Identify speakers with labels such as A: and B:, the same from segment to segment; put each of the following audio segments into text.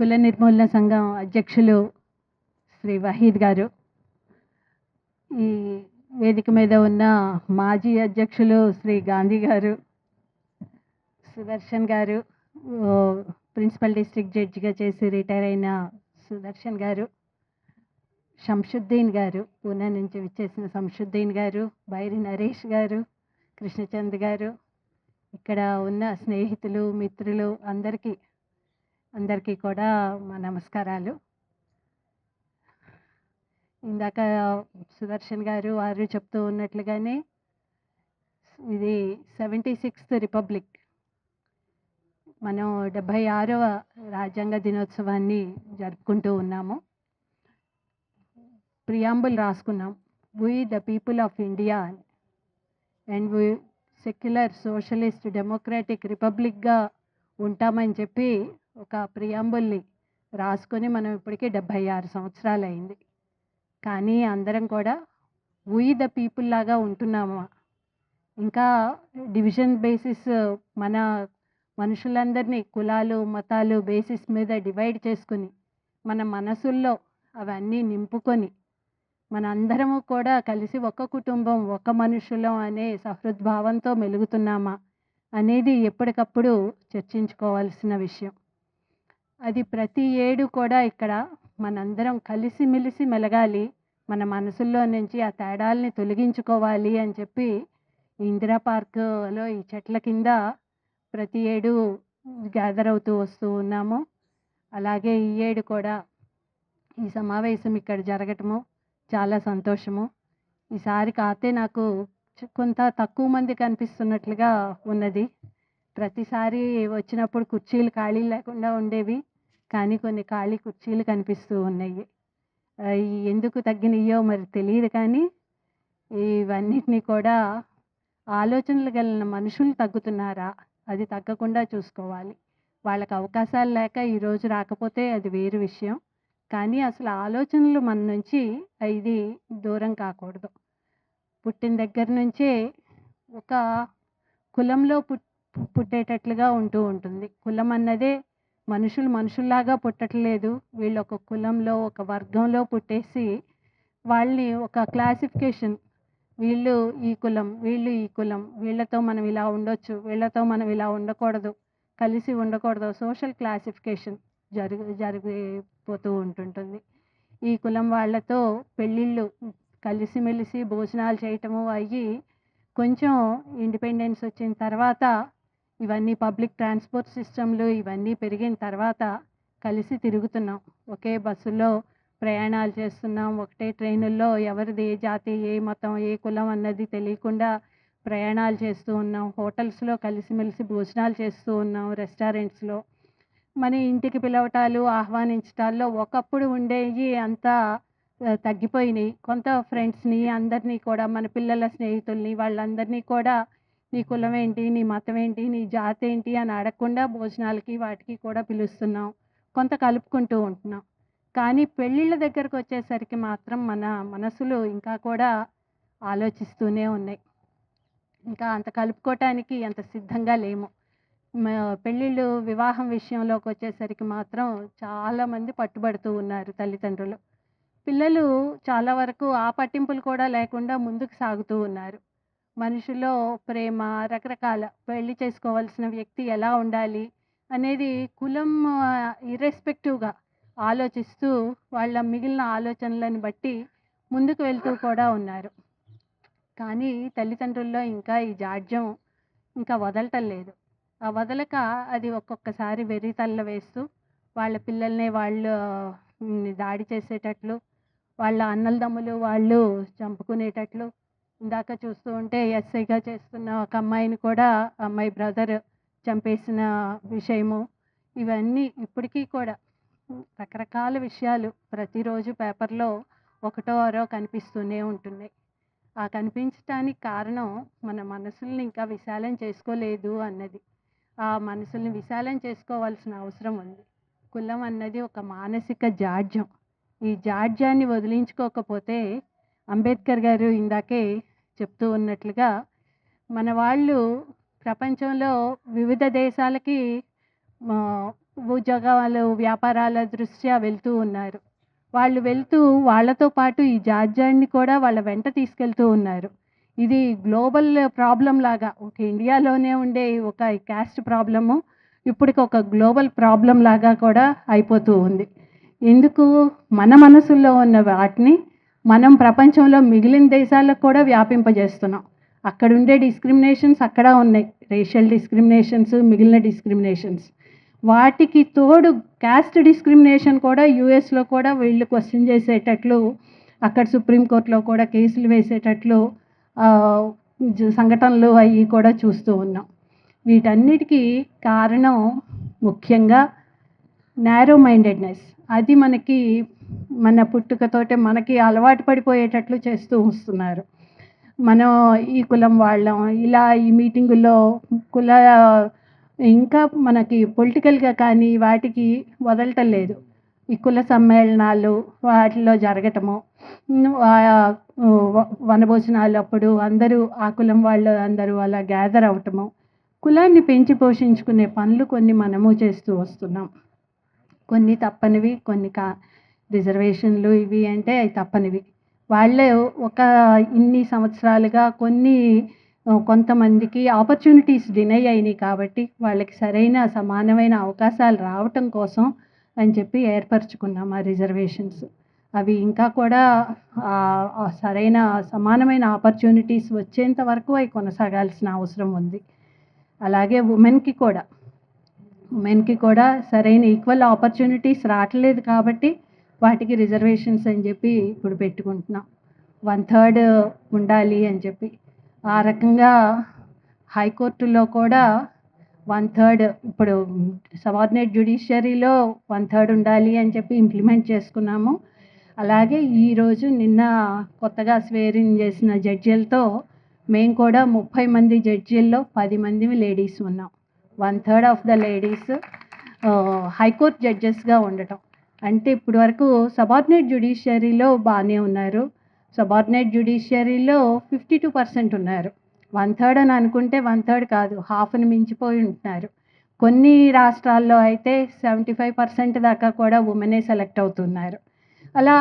A: కుల నిర్మూలన సంఘం అధ్యక్షులు శ్రీ వహీద్ గారు, ఈ వేదిక మీద ఉన్న మాజీ అధ్యక్షులు శ్రీ గాంధీ గారు, సుదర్శన్ గారు, ప్రిన్సిపల్ డిస్ట్రిక్ట్ జడ్జిగా చేసి రిటైర్ అయిన సుదర్శన్ గారు, శంషుద్దీన్ గారు, పూణే నుంచి విచ్చేసిన శంషుద్దీన్ గారు, బైరి నరేష్ గారు, కృష్ణచంద్ గారు, ఇక్కడ ఉన్న స్నేహితులు, మిత్రులు అందరికీ కూడా మా నమస్కారాలు. ఇందాక సుదర్శన్ గారు వారు చెప్తూ ఉన్నట్లుగానే ఇది 76th రిపబ్లిక్. మనం 76వ రాజ్యాంగ దినోత్సవాన్ని జరుపుకుంటూ ఉన్నాము. ప్రియాంబుల్ రాసుకున్నాం, we the people of India అని. And we secular socialist democratic రిపబ్లిక్గా ఉంటామని చెప్పి ఒక ప్రియాంబుల్ని రాసుకొని మనం ఇప్పటికీ 76 సంవత్సరాలు అయింది. కానీ అందరం కూడా వీ ద పీపుల్ లాగా ఉంటున్నామా? ఇంకా డివిజన్ బేసిస్, మన మనుషులందరినీ కులాలు మతాలు బేసిస్ మీద డివైడ్ చేసుకుని మన మనసుల్లో అవన్నీ నింపుకొని మన అందరము కూడా కలిసి ఒక కుటుంబం, ఒక మనుషులం అనే సహృద్భావంతో మెలుగుతున్నామా అనేది ఎప్పటికప్పుడు చర్చించుకోవాల్సిన విషయం. అది ప్రతి ఏడు కూడా ఇక్కడ మనందరం కలిసిమెలిసి మెలగాలి, మన మనసుల్లో నుంచి ఆ తేడాల్ని తొలగించుకోవాలి అని చెప్పి ఇందిరా పార్క్లో ఈ చెట్ల కింద ప్రతి ఏడు గ్యాదర్ అవుతూ వస్తూ ఉన్నాము. అలాగే ఈ ఏడు కూడా ఈ సమావేశం ఇక్కడ జరగటము చాలా సంతోషము. ఈసారి కాతే నాకు కొంత తక్కువ మంది కనిపిస్తున్నట్లుగా ఉన్నది. ప్రతిసారి వచ్చినప్పుడు కుర్చీలు ఖాళీ లేకుండా ఉండేవి, కానీ కొన్ని ఖాళీ కుర్చీలు కనిపిస్తూ ఉన్నాయి. ఎందుకు తగ్గినాయో మరి తెలియదు, కానీ ఇవన్నిటినీ కూడా ఆలోచనలు కలిగిన మనుషులు తగ్గుతున్నారా, అది తగ్గకుండా చూసుకోవాలి. వాళ్ళకి అవకాశాలు లేక ఈరోజు రాకపోతే అది వేరు విషయం, కానీ అసలు ఆలోచనలు మన నుంచి ఇది దూరం కాకూడదు. పుట్టిన దగ్గర నుంచే ఒక కులంలో పుట్టేటట్లుగా ఉంటూ ఉంటుంది. కులం అన్నదే మనుషుల్లాగా పుట్టట్లేదు. వీళ్ళు ఒక కులంలో, ఒక వర్గంలో పుట్టేసి వాళ్ళని ఒక క్లాసిఫికేషన్, వీళ్ళు ఈ కులం, వీళ్ళు ఈ కులం, వీళ్ళతో మనం ఇలా ఉండొచ్చు, వీళ్ళతో మనం ఇలా ఉండకూడదు, కలిసి ఉండకూడదు, సోషల్ క్లాసిఫికేషన్ జరిగిపోతూ ఉంటుంటుంది. ఈ కులం వాళ్ళతో పెళ్ళిళ్ళు, కలిసిమెలిసి భోజనాలు చేయటము అయ్యి కొంచెం ఇండిపెండెన్స్ వచ్చిన తర్వాత, ఇవన్నీ పబ్లిక్ ట్రాన్స్పోర్ట్ సిస్టంలు ఇవన్నీ పెరిగిన తర్వాత కలిసి తిరుగుతున్నాం, ఒకే బస్సులో ప్రయాణాలు చేస్తున్నాం, ఒకటే ట్రైనుల్లో ఎవరిది ఏ జాతి, ఏ మతం, ఏ కులం అన్నది తెలియకుండా ప్రయాణాలు చేస్తూ ఉన్నాం, హోటల్స్లో కలిసిమెలిసి భోజనాలు చేస్తూ ఉన్నాం, రెస్టారెంట్స్లో. మన ఇంటికి పిలవటాలు, ఆహ్వానించటాల్లో ఒకప్పుడు ఉండేవి అంతా తగ్గిపోయినాయి. కొంత ఫ్రెండ్స్ని అందరినీ కూడా, మన పిల్లల స్నేహితుల్ని వాళ్ళందరినీ కూడా నీ కులం ఏంటి, నీ మతం ఏంటి, నీ జాతి ఏంటి అని అడగకుండా భోజనాలకి వాటికి కూడా పిలుస్తున్నాం, కొంత కలుపుకుంటూ ఉంటున్నాం. కానీ పెళ్ళిళ్ళ దగ్గరకు వచ్చేసరికి మాత్రం మన మనసులు ఇంకా కూడా ఆలోచిస్తూనే ఉన్నాయి. ఇంకా అంత కలుపుకోవటానికి అంత సిద్ధంగా లేము. పెళ్ళిళ్ళు, వివాహం విషయంలోకి వచ్చేసరికి మాత్రం చాలామంది పట్టుబడుతూ ఉన్నారు తల్లిదండ్రులు. పిల్లలు చాలా వరకు ఆ పట్టింపులు కూడా లేకుండా ముందుకు సాగుతూ ఉన్నారు. మనుషుల్లో ప్రేమ, రకరకాల పెళ్లి చేసుకోవాల్సిన వ్యక్తి ఎలా ఉండాలి అనేది కులం ఇర్రెస్పెక్టివ్గా ఆలోచిస్తూ వాళ్ళ మిగిలిన ఆలోచనలను బట్టి ముందుకు వెళ్తూ కూడా ఉన్నారు. కానీ తల్లిదండ్రుల్లో ఇంకా ఈ జాడ్యం ఇంకా వదలటం లేదు. ఆ వదలక అది ఒక్కొక్కసారి వెర్రితల్ల వేస్తూ వాళ్ళ పిల్లల్ని వాళ్ళు దాడి చేసేటట్లు, వాళ్ళ అన్నలదమ్ములు వాళ్ళు చంపుకునేటట్లు. ఇందాక చూస్తూ ఉంటే ఎస్ఐగా చేస్తున్న ఒక అమ్మాయిని కూడా అమ్మాయి బ్రదర్ చంపేసిన విషయము, ఇవన్నీ ఇప్పటికీ కూడా రకరకాల విషయాలు ప్రతిరోజు పేపర్లో ఒకటో అరో కనిపిస్తూనే ఉంటున్నాయి. ఆ కనిపించటానికి కారణం మన మనసుల్ని ఇంకా విశాలం చేసుకోలేదు అన్నది. ఆ మనసుల్ని విశాలం చేసుకోవాల్సిన అవసరం ఉంది. కులం అన్నది ఒక మానసిక జాడ్యం. ఈ జాడ్యాన్ని వదిలించుకోకపోతే, అంబేద్కర్ గారు ఇందాకే చెప్తూ ఉన్నట్లుగా, మన వాళ్ళు ప్రపంచంలో వివిధ దేశాలకి ఉద్యోగాలు, వ్యాపారాల దృష్ట్యా వెళ్తూ ఉన్నారు. వాళ్ళు వెళ్తూ వాళ్ళతో పాటు ఈ జాడ్యాన్ని కూడా వాళ్ళ వెంట తీసుకెళ్తూ ఉన్నారు. ఇది గ్లోబల్ ప్రాబ్లమ్ లాగా ఒక ఇండియాలోనే ఉండే ఒక క్యాస్ట్ ప్రాబ్లము ఇప్పటికి ఒక గ్లోబల్ ప్రాబ్లమ్ లాగా కూడా అయిపోతూ ఉంది. ఎందుకు? మన మనసుల్లో ఉన్న వాటిని మనం ప్రపంచంలో మిగిలిన దేశాలకు కూడా వ్యాపింపజేస్తున్నాం. అక్కడుండే డిస్క్రిమినేషన్స్ అక్కడ ఉన్నాయి. రేషియల్ డిస్క్రిమినేషన్స్, మిగిలిన డిస్క్రిమినేషన్స్. వాటికి తోడు క్యాస్ట్ డిస్క్రిమినేషన్ కూడా యూఎస్‌లో కూడా వీళ్ళు క్వెషన్ చేసేటట్లు, అక్కడ సుప్రీంకోర్టులో కూడా కేసులు వేసేటట్లు ఆహ్, సంఘటనలు అయ్యి కూడా చూస్తూ ఉన్నాం. వీటన్నిటికీ కారణం ముఖ్యంగా నారో మైండెడ్‌నెస్. అది మనకి మన పుట్టుకతోటే మనకి అలవాటు పడిపోయేటట్లు చేస్తూ వస్తున్నారు. మనం ఈ కులం వాళ్ళం, ఇలా ఈ మీటింగుల్లో కుల ఇంకా మనకి పొలిటికల్‌గా కానీ వాటికి వదలటం లేదు. ఈ కుల సమ్మేళనాలు వాటిలో జరగటము, వనభోజనాలప్పుడు అందరూ ఆ కులం వాళ్ళు అందరూ అలా గ్యాదర్ అవ్వటము, కులాన్ని పెంచి పోషించుకునే పనులు కొన్ని మనము చేస్తూ వస్తున్నాం. కొన్ని తప్పనివి, కొన్ని రిజర్వేషన్లు ఇవి అంటే అవి తప్పనివి. వాళ్ళే ఒక ఇన్ని సంవత్సరాలుగా కొంతమందికి ఆపర్చునిటీస్ డినై అయినాయి కాబట్టి వాళ్ళకి సరైన సమానమైన అవకాశాలు రావటం కోసం అని చెప్పి ఏర్పరచుకున్నాం ఆ రిజర్వేషన్స్. అవి ఇంకా కూడా సరైన సమానమైన ఆపర్చునిటీస్ వచ్చేంత వరకు అవి కొనసాగాల్సిన అవసరం ఉంది. అలాగే ఉమెన్‌కి కూడా సరైన ఈక్వల్ ఆపర్చునిటీస్ రావట్లేదు కాబట్టి వాటికి రిజర్వేషన్స్ అని చెప్పి ఇప్పుడు పెట్టుకుంటున్నాం. 1/3 ఉండాలి అని చెప్పి. ఆ రకంగా హైకోర్టులో కూడా 1/3 ఇప్పుడు సబార్డినేట్ జ్యుడిషియరీలో 1/3 ఉండాలి అని చెప్పి ఇంప్లిమెంట్ చేసుకున్నాము. అలాగే ఈరోజు నిన్న కొత్తగా స్వేరింగ్ చేసిన జడ్జీలతో మేము కూడా 30 మంది జడ్జీల్లో 10 మంది లేడీస్ ఉన్నాం. 1/3 ఆఫ్ ద లేడీస్ హైకోర్టు జడ్జెస్‌గా ఉండటం. అంటే ఇప్పటి వరకు సబార్డినేట్ జ్యుడిషియరీలో బాగానే ఉన్నారు. సబార్డినేట్ జ్యుడిషియరీలో 52% ఉన్నారు. 1/3 అని అనుకుంటే 1/3 కాదు, హాఫ్‌ని మించిపోయి ఉంటున్నారు. కొన్ని రాష్ట్రాల్లో అయితే 75% దాకా కూడా ఉమెనే సెలెక్ట్ అవుతున్నారు. అలా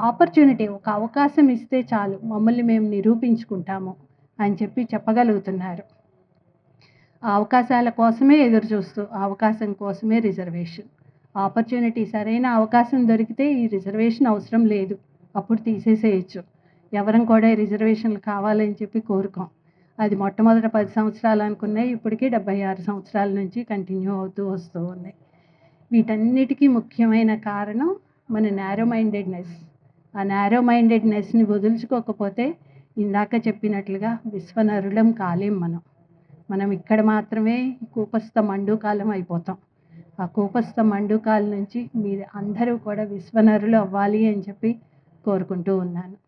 A: ఆపర్చునిటీ, ఒక అవకాశం ఇస్తే చాలు మమ్మల్ని మేము నిరూపించుకుంటాము అని చెప్పి చెప్పగలుగుతున్నారు. ఆ అవకాశాల కోసమే ఎదురుచూస్తూ, ఆ అవకాశం కోసమే రిజర్వేషన్. ఆపర్చునిటీ, సరైన అవకాశం దొరికితే ఈ రిజర్వేషన్ అవసరం లేదు, అప్పుడు తీసేసేయచ్చు. ఎవరం కూడా ఈ రిజర్వేషన్లు కావాలని చెప్పి కోరుకోం. అది మొట్టమొదట 10 సంవత్సరాలు అనుకున్నాయి, ఇప్పటికీ 76 సంవత్సరాల నుంచి కంటిన్యూ అవుతూ వస్తూ ఉన్నాయి. వీటన్నిటికీ ముఖ్యమైన కారణం మన నారో మైండెడ్నెస్. ఆ నారో మైండెడ్నెస్ని వదులుచుకోకపోతే ఇందాక చెప్పినట్లుగా విశ్వనరులం కాలేం మనం ఇక్కడ మాత్రమే కూపస్థ మండూకాలం అయిపోతాం. ఆ కూపస్థ మండూకాల నుంచి మీరు అందరూ కూడా విశ్వనరులు అవ్వాలి అని చెప్పి కోరుకుంటూ ఉన్నాను.